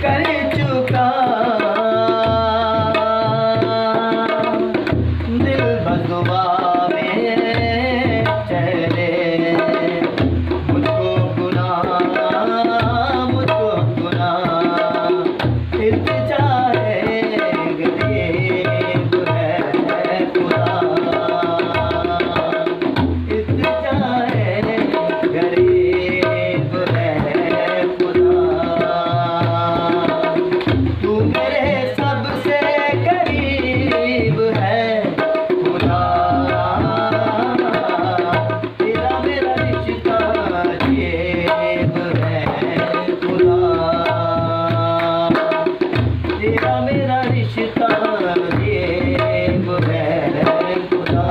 कर चुका दिल बदुआ में चले, मुझको गुनाह इल्तिजा है, गरीब है खुदा, इल्तिजा है, गरीब है खुदा। तू मेरे सबसे करीब है खुदा, तेरा मेरा रिश्ता अजीब है खुदा, तेरा मेरा रिश्ता अजीब है खुदा।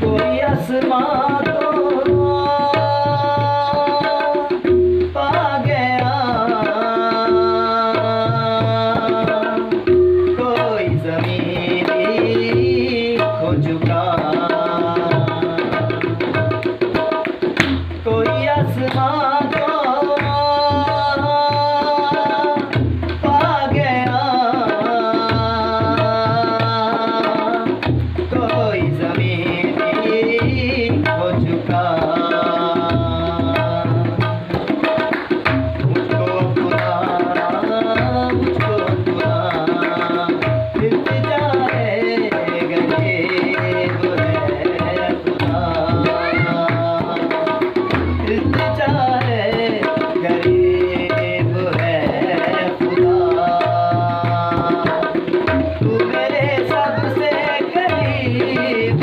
कोई आसमां को पा गया, कोई ज़मीन भी खो चुका, कोई आसमां को पा गया, कोई ज़मीन हो चुका। मुझको खुदा इल्तिजा है, गरीब है खुदा, इल्तिजा है, गरीब है खुदा। तू मेरे सबसे करीब